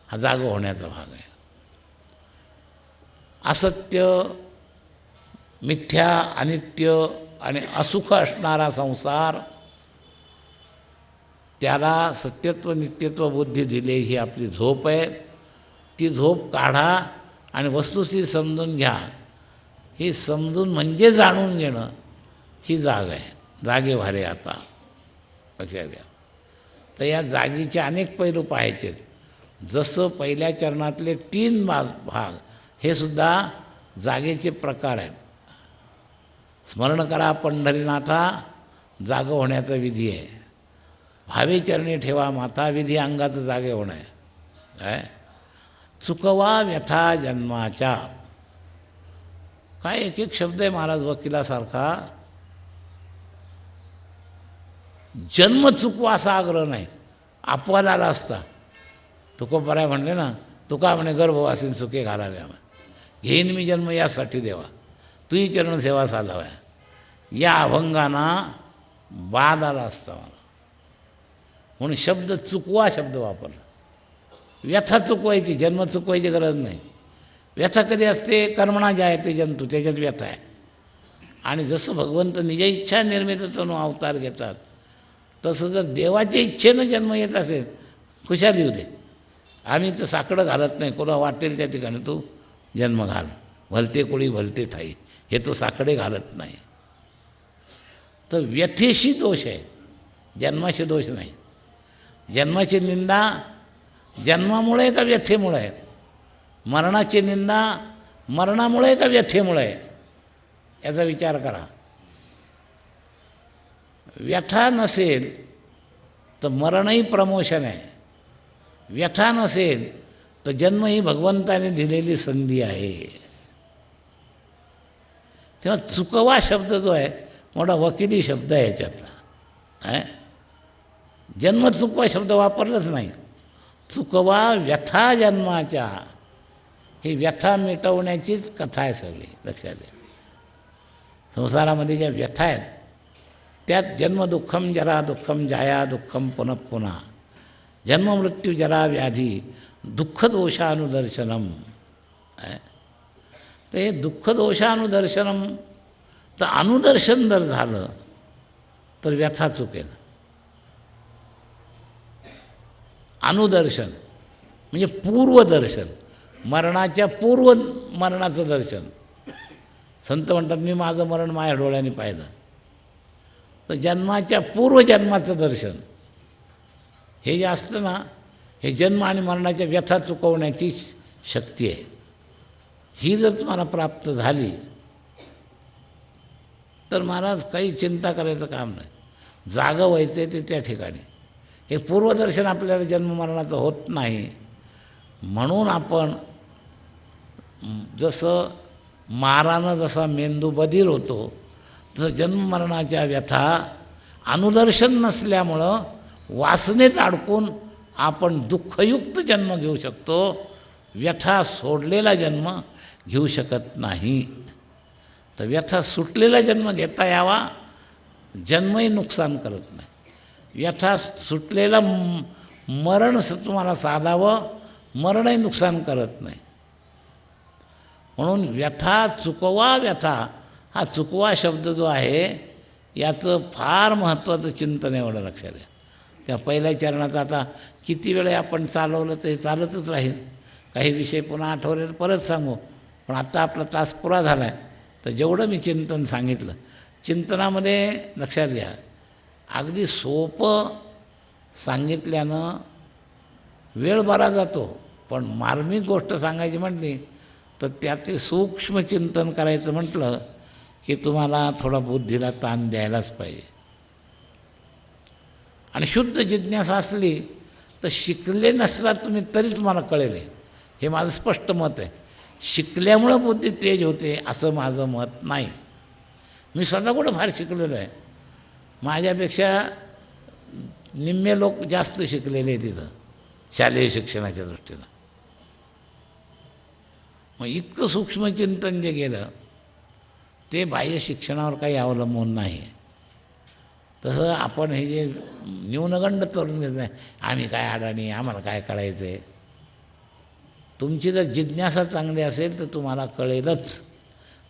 हा जागं होण्याचा भाग आहे. असत्य, मिथ्या, अनित्य आणि असुख असणारा संसार, त्याला सत्यत्व नित्यत्व बुद्धी दिली ही आपली झोप आहे. ती झोप काढा आणि वस्तुस्थिती समजून घ्या. ही समजून म्हणजे जाणून घेणं, ही जाग आहे. जागे व्हारे आता, लक्षात घ्या. तर या जागीचे अनेक पैलू पाहायचे. जसं पहिल्या चरणातले 3 भाग हे सुद्धा जागेचे प्रकार आहेत. स्मरण करा पंढरीनाथा, जाग होण्याचा विधी आहे. भावे चरणी ठेवा माथा, विधी अंगाचं जागे होणं आहे. काय चुकवा व्यथा जन्माच्या, काय एक एक शब्द आहे महाराज वकिलासारखा. जन्म चुकवा असा आग्रह नाही. अपवाद आला असता. तुकोबराय म्हणले ना, तुका म्हणे गर्भवासीन सुखे घालाव्या, घेईन मी जन्म यासाठी देवा, तुही चरणसेवा चालाव्या. या अभंगाना बाद आला असता मला, म्हणून शब्द चुकवा शब्द वापरला. व्यथा चुकवायची, जन्म चुकवायची गरज नाही. व्यथा कधी असते? कर्मणा जायते जंतू, त्याच्यात व्यथा आहे. आणि जसं भगवंत निज इच्छा निर्मिततून अवतार घेतात, तसं जर देवाच्या इच्छेनं जन्म येत असेल, खुशाल येऊ दे. आम्ही तर साकडं घालत नाही. कोणा वाटेल त्या ठिकाणी तू जन्म घाल, भलते कोळी भलते ठाई, हे तो साकडे घालत नाही. तर व्यथेशी दोष आहे, जन्माशी दोष नाही. जन्माची निंदा जन्मामुळे का व्यथेमुळे आहे? मरणाची निंदा मरणामुळे का व्यथेमुळे आहे? याचा विचार करा. व्यथा नसेल तर मरणही प्रमोशन आहे. व्यथा नसेल तर जन्म ही भगवंताने दिलेली संधी आहे. तेव्हा चुकवा शब्द जो आहे मोठा वकिली शब्द आहे याच्यातला. जन्म चुकवा शब्द वापरलाच नाही. चुकवा व्यथा जन्माच्या, ही व्यथा मिटवण्याचीच कथा आहे सगळी. लक्षात घ्या. संसारामध्ये ज्या व्यथा आहेत त्यात जन्म दुःखम जरा दुःखम जाया दुःखम पुनः पुन्हा, जन्म मृत्यू जरा व्याधी दुःख दोषानुदर्शनम. तर हे दुःख दोषानुदर्शनम, तर अनुदर्शन जर झालं तर व्यथा चुकेल. अनुदर्शन म्हणजे पूर्वदर्शन, मरणाच्या पूर्व मरणाचं दर्शन. संत म्हणतात मी माझं मरण माझ्या डोळ्याने पाहिलं. तर जन्माच्या पूर्वजन्माचं दर्शन हे जे असतं ना, हे जन्म आणि मरणाच्या व्यथा चुकवण्याची शक्ती आहे. ही जर तुम्हाला प्राप्त झाली तर महाराज काही चिंता करायचं काम नाही. जागं व्हायचं आहे ते त्या ठिकाणी. हे पूर्वदर्शन आपल्याला जन्ममरणाचं होत नाही. म्हणून आपण जसं मारानं जसा मेंदू बधीर होतो, तसं जन्ममरणाच्या व्यथा अनुदर्शन नसल्यामुळं वासनेत अडकून आपण दुःखयुक्त जन्म घेऊ शकतो. व्यथा सोडलेला जन्म घेऊ शकत नाही. तर व्यथा सुटलेला जन्म घेता यावा, जन्मही नुकसान करत नाही. व्यथा सुटलेला मरण तुम्हाला साधावं, मरणही नुकसान करत नाही. म्हणून व्यथा चुकवा, व्यथा हा चुकवा शब्द जो आहे याचं फार महत्त्वाचं चिंतन आहे. एवढं लक्षात घ्या. त्या पहिल्या चरणाचं आता किती वेळ आपण चालवलं तर हे चालतच राहील. काही विषय पुन्हा आठवले तर परत सांगू, पण आत्ता आपला तास पुरा झाला आहे. तर जेवढं मी चिंतन सांगितलं, चिंतनामध्ये लक्षात घ्या, अगदी सोपं सांगितल्यानं वेळ बरा जातो, पण मार्मिक गोष्ट सांगायची म्हटली तर त्याचे सूक्ष्म चिंतन करायचं म्हटलं की तुम्हाला थोडा बुद्धीला ताण द्यायलाच पाहिजे. आणि शुद्ध जिज्ञासा असली तर शिकले नसलात तुम्ही तरी तुम्हाला कळेल. हे माझं स्पष्ट मत आहे. शिकल्यामुळं बुद्धी तेज होते असं माझं मत नाही. मी स्वतः कुठं फार शिकलेलो आहे. माझ्यापेक्षा निम्मे लोक जास्त शिकलेले आहेत तिथं शालेय शिक्षणाच्या दृष्टीनं. मग इतकं सूक्ष्म चिंतन जे गेलं ते बाह्य शिक्षणावर काही अवलंबून नाही. तसं आपण हे जे न्यूनगंड करून घेत नाही, आम्ही काय अडाणी, आम्हाला काय कळायचं आहे. तुमची जर जिज्ञासा चांगली असेल तर तुम्हाला कळेलच,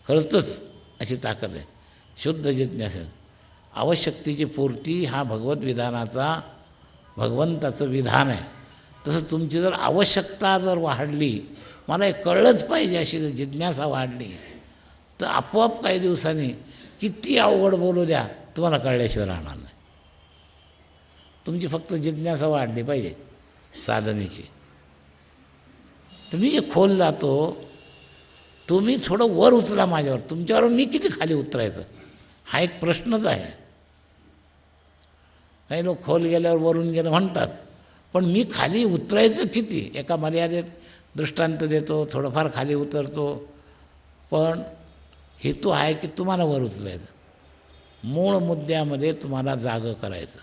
कळतंच अशी ताकद आहे. शुद्ध जिज्ञासा, आवश्यकतेची पूर्ती हा भगवत विधानाचा, भगवंताचं विधान आहे. तसं तुमची जर आवश्यकता जर वाढली, मला हे कळलंच पाहिजे अशी जर जिज्ञासा वाढली, तर आपोआप काही दिवसांनी किती अवघड बोलू द्या तुम्हाला कळल्याशिवाय राहणार नाही. तुमची फक्त जिज्ञासा वाढली पाहिजे साधनेची. तर मी जे खोल जातो तुम्ही थोडं वर उचला माझ्यावर, तुमच्यावर मी किती खाली उतरायचं, हा एक प्रश्नच आहे. काही लोक खोल गेल्यावर वरून गेलं म्हणतात, पण मी खाली उतरायचं किती, एका मर्यादेत दृष्टांत देतो, थोडंफार खाली उतरतो, पण हेतू आहे की तुम्हाला वर उचलायचं, मूळ मुद्द्यामध्ये तुम्हाला जागं करायचं.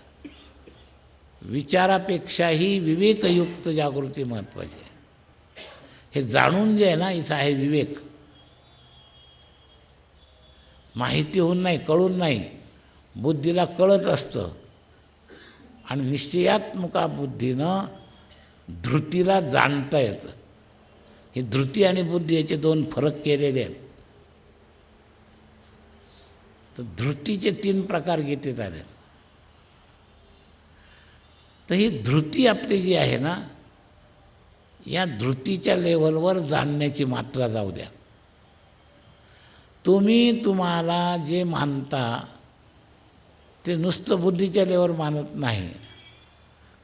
विचारापेक्षाही विवेकयुक्त जागृती महत्त्वाची आहे. हे जाणून जे आहे ना, इथं आहे विवेक. माहिती होऊन नाही, कळून नाही, बुद्धीला कळत असतं. आणि निश्चयात्मका बुद्धीनं धृतीला जाणता येतं. हे धृती आणि बुद्धी याचे दोन फरक केलेले आहेत. तर धृतीचे 3 प्रकार गीतेत आले. तर ही धृती आपली जी आहे ना, या धृतीच्या लेवलवर जाणण्याची मात्रा जाऊ द्या. तुम्ही तुम्हाला जे मानता ते नुसतं बुद्धीच्या लेवलवर मानत नाही,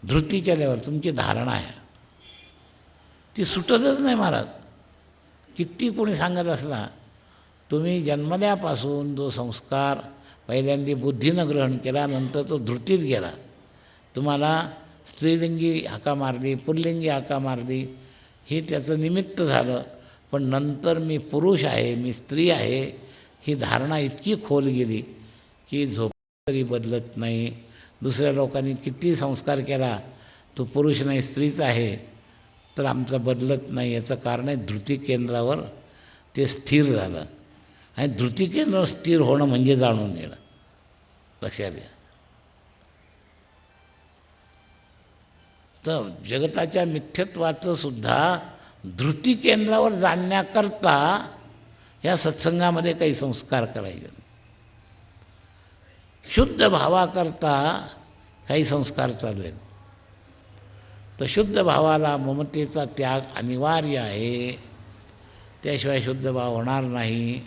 धृतीच्या लेवलवर तुमची धारणा आहे ती सुटतच नाही महाराज. किती कोणी सांगत असला, तुम्ही जन्मल्यापासून जो संस्कार पहिल्यांदा बुद्धीनं ग्रहण केला, नंतर तो धृतीत गेला. तुम्हाला स्त्रीलिंगी हाका मारली, पुल्लिंगी हाका मारली, हे त्याचं निमित्त झालं. पण नंतर मी पुरुष आहे, मी स्त्री आहे, ही धारणा इतकी खोल गेली की झोप तरी बदलत नाही. दुसऱ्या लोकांनी किती संस्कार केला, तो पुरुष नाही स्त्रीच आहे, तर आमचा बदलत नाही. याचं कारण आहे धृती केंद्रावर ते स्थिर झालं. आणि धृती केंद्रावर स्थिर होणं म्हणजे जाणून घेणं. लक्षात घ्या. तर जगताच्या मिथ्यत्वाचं सुद्धा धृती केंद्रावर जाणण्याकरता या सत्संगामध्ये काही संस्कार करायचे. शुद्ध भावाकरता काही संस्कार चालू आहेत. तर शुद्ध भावाला ममतेचा त्याग अनिवार्य आहे, त्याशिवाय शुद्ध भाव होणार नाही.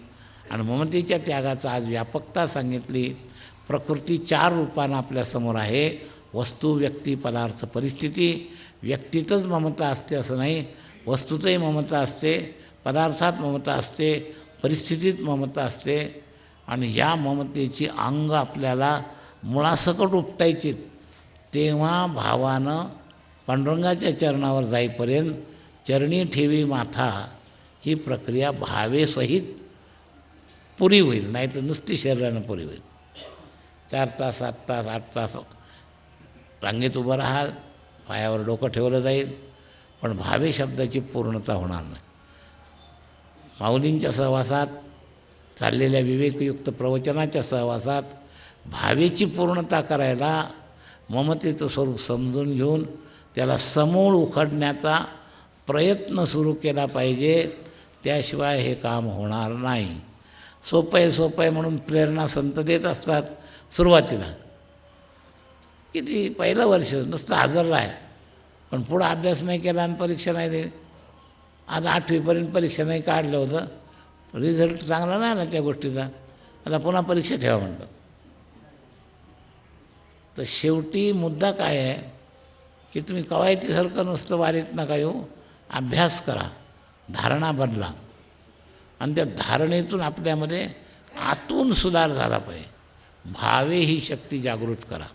आणि ममतेच्या त्यागाचा आज व्यापकता सांगितली. प्रकृती 4 रूपानं आपल्यासमोर आहे. वस्तू, व्यक्ती, पदार्थ, परिस्थिती. व्यक्तीतच ममता असते असं नाही, वस्तूतही ममता असते, पदार्थात ममता असते, परिस्थितीत ममता असते. आणि ह्या ममतेची अंग आपल्याला मुळासकट उपटायची. तेव्हा भावानं पांडुरंगाच्या चरणावर जाईपर्यंत चरणी ठेवी माथा ही प्रक्रिया भावेसहित पुरी होईल. नाही तर नुसती शरीरानं पुरी होईल. 4 तास, 7 तास, 8 तास रांगेत उभं राहाल, पायावर डोकं ठेवलं जाईल, पण भावे शब्दाची पूर्णता होणार नाही. माऊलींच्या सहवासात, चाललेल्या विवेकयुक्त प्रवचनाच्या सहवासात भावेची पूर्णता करायला ममतेचं स्वरूप समजून घेऊन त्याला समूळ उखडण्याचा प्रयत्न सुरू केला पाहिजे. त्याशिवाय हे काम होणार नाही. सोपं आहे म्हणून प्रेरणा संत देत असतात सुरुवातीला. किती पहिलं वर्ष नुसतं हजर राहा, पण पुढं अभ्यास नाही केला आणि परीक्षा नाही दिली. आज 8वीपर्यंत परीक्षा नाही काढलं होतं, रिझल्ट चांगला नाही ना त्या गोष्टीचा, आता पुन्हा परीक्षा ठेवा म्हणतात. तर शेवटी मुद्दा काय आहे की तुम्ही कवायतीसारखं नुसतं वारीत नका येऊ, अभ्यास करा, धारणा बदला. आणि त्या धारणेतून आपल्यामध्ये आतून सुधार झाला पाहिजे. भावे ही शक्ती जागृत करा,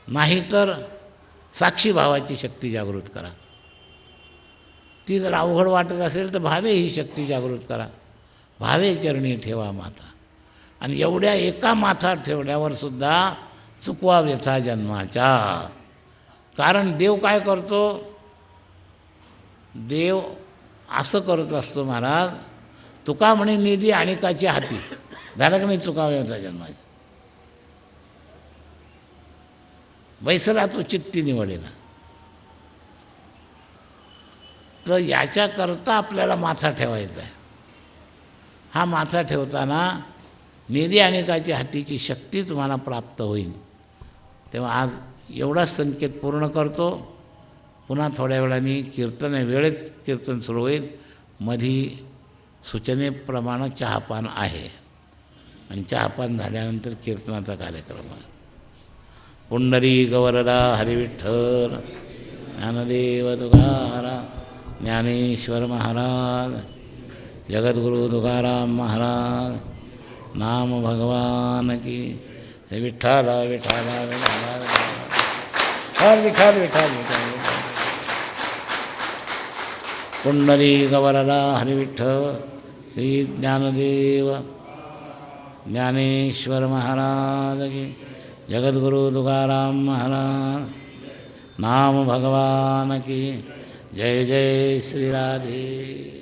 नाहीतर साक्षी भावाची शक्ती जागृत करा. ती जर अवघड वाटत असेल तर भावे ही शक्ती जागृत करा. भावे चरणी ठेवा माथा. आणि एवढ्या एका माथा ठेवल्यावर सुद्धा चुकवा व्यथा जन्माच्या. कारण देव काय करतो, देव असं करत असतो महाराज. तुका म्हणे निधी आणिकाची हाती, झालं की नाही चुका व्यथा जन्माची. बैसला तो चित्ती निवडेला. तर याच्याकरता आपल्याला माथा ठेवायचा आहे. हा माथा ठेवताना निधी आणिकाची हातीची शक्ती तुम्हाला प्राप्त होईल. तेव्हा आज एवढाच संकेत पूर्ण करतो. पुन्हा थोड्या वेळाने कीर्तन वेळेत कीर्तन सुरू होईल. मधी सूचनेप्रमाणे चहापान आहे आणि चहापान झाल्यानंतर कीर्तनाचा कार्यक्रम आहे. पुंडरी गवरदा हरिविठ्ठल ज्ञानदेव तुकाराम ज्ञानेश्वर महाराज जगद्गुरु तुकाराम महाराज नाम भगवान की. विठ्ठल विठ्ठल विठ्ठल विठ्ठल विठ्ठल विठ्ठल. पुंडलिक वरदा हरिविठ्ठल श्री ज्ञानदेव ज्ञानेश्वर महाराज की. जगद्गुरु तुकाराम महाराज नाम भगवान की. जय जय श्री राधे.